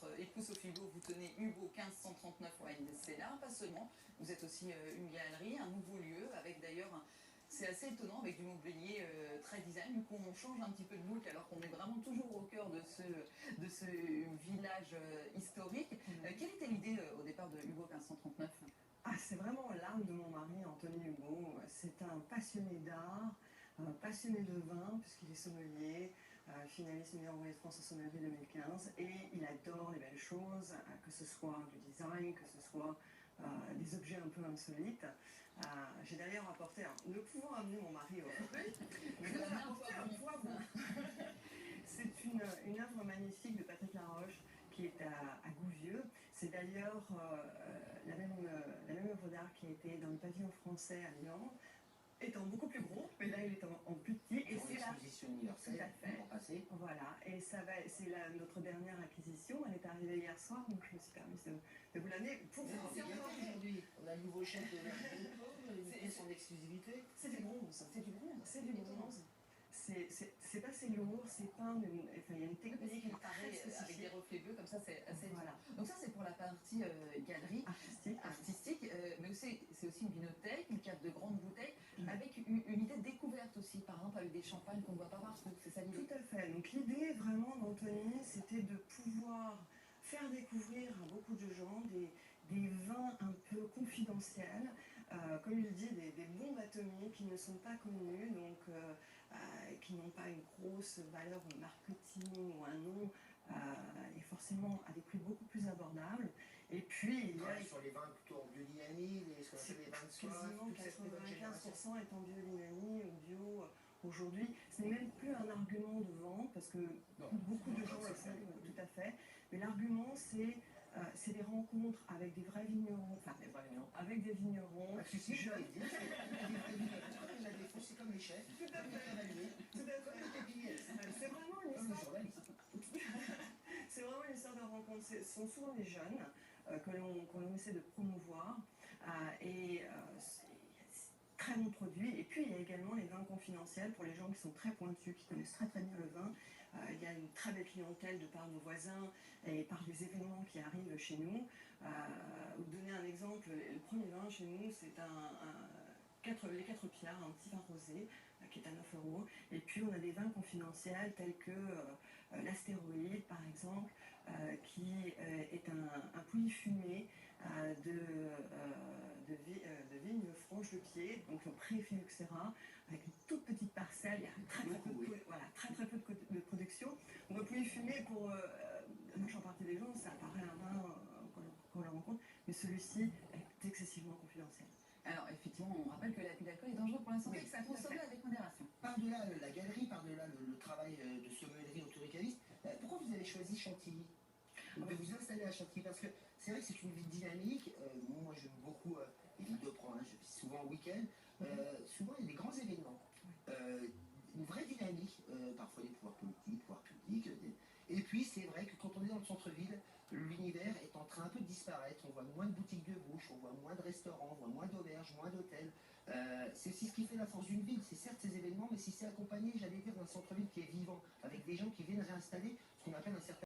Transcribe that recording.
votre épouse Sophie Hugo, vous tenez Hugo 1539 Wine Cellar, pas seulement, vous êtes aussi une galerie, un nouveau lieu, avec d'ailleurs, c'est assez étonnant, avec du mobilier très design, du coup on change un petit peu de look, alors qu'on est vraiment toujours au cœur de ce village historique. Quelle était l'idée au départ de Hugo 1539? Ah, c'est vraiment l'âme de mon mari, Anthony Hugo. C'est un passionné d'art, un passionné de vin, puisqu'il est sommelier, finaliste numéro 1 de France au sommelier 2015, et il adore les belles choses, que ce soit du design, que ce soit des objets un peu insolites. J'ai d'ailleurs apporté, ne pouvant amener mon mari aujourd'hui, je vais apporter un poivron. C'est une œuvre magnifique de Patrick Laroche qui est à Gouvieux. C'est d'ailleurs la même œuvre d'art qui a été dans le pavillon français à Lyon, étant beaucoup plus gros, mais là il est en plus petit. Et c'est l'exposition universelle l'an passé. Voilà, et c'est notre dernière acquisition. Elle est arrivée hier soir, donc je me suis permis de vous l'amener pour vous confirmer aujourd'hui. On a le nouveau chef de la son exclusivité. C'est du bronze. C'est du bronze. C'est du bronze. C'est assez lourd, c'est peint, il y a une technique avec des reflets bleus, comme ça c'est assez voilà. Donc ça c'est pour la partie galerie artistique, mais c'est aussi une vinothèque, une cave de grandes bouteilles, avec une idée de découverte aussi, par exemple avec des champagnes qu'on ne voit pas partout, c'est ça l'idée? Tout à fait, donc l'idée vraiment d'Anthony, c'était de pouvoir faire découvrir à beaucoup de gens des vins un peu confidentiels, comme il dit, des bombes atomiques qui ne sont pas connus, donc qui n'ont pas une grosse valeur marketing ou un nom, et forcément à des prix beaucoup plus abordables. Et puis il y a sur les vins plutôt en biodynamie, ce qu'on appelle les vins de soif, quasiment 95% est en biodynamie ou bio. Aujourd'hui, ce n'est même plus un argument de vente, parce que beaucoup de gens le font, tout à fait. Mais l'argument, c'est des rencontres avec des vrais vignerons, avec des vignerons jeunes. C'est comme les chefs. Tout à fait. C'est vraiment une histoire. C'est vraiment une histoire de rencontre. Ce sont souvent des jeunes que l'on essaie de promouvoir. Très bons produits. Et puis il y a également les vins confidentiels pour les gens qui sont très pointus, qui connaissent très très bien le vin. Il y a une très belle clientèle de par nos voisins et par les événements qui arrivent chez nous. Vous donner un exemple, le premier vin chez nous, c'est les 4 Pierres, un petit vin rosé qui est à 9 €. Et puis on a des vins confidentiels tels que l'Astéroïde par exemple, qui est un pouilly fumé de vignes franches de pied, donc au pré Phylloxera, avec une toute petite parcelle, il y a très très peu de production. Donc le pouilly fumé, pour la majeure partie des gens, ça paraît un vin qu'on le rencontre, mais celui-ci est excessivement confidentiel. Alors effectivement, on rappelle que l'abus d'alcool est dangereux pour la santé, que ça consomme avec modération. Par-delà la galerie, par-delà le travail de sommellerie autoricaliste, pourquoi vous avez choisi Chantilly de vous installer à Chantilly? Parce que c'est vrai que c'est une ville dynamique. Moi j'aime beaucoup les villes de province, je vis souvent en week-end. Souvent il y a des grands événements. Une vraie dynamique, parfois des pouvoirs politiques, pouvoirs publics. Et puis c'est vrai que quand on est dans le centre-ville, l'univers est en train un peu de disparaître. On voit moins de boutiques de bouche, on voit moins de restaurants, on voit moins d'auberges, moins d'hôtels. C'est aussi ce qui fait la force d'une ville. C'est certes ces événements, mais si c'est accompagné, j'allais dire, d'un centre-ville qui est vivant, avec des gens qui viennent réinstaller ce qu'on appelle un certain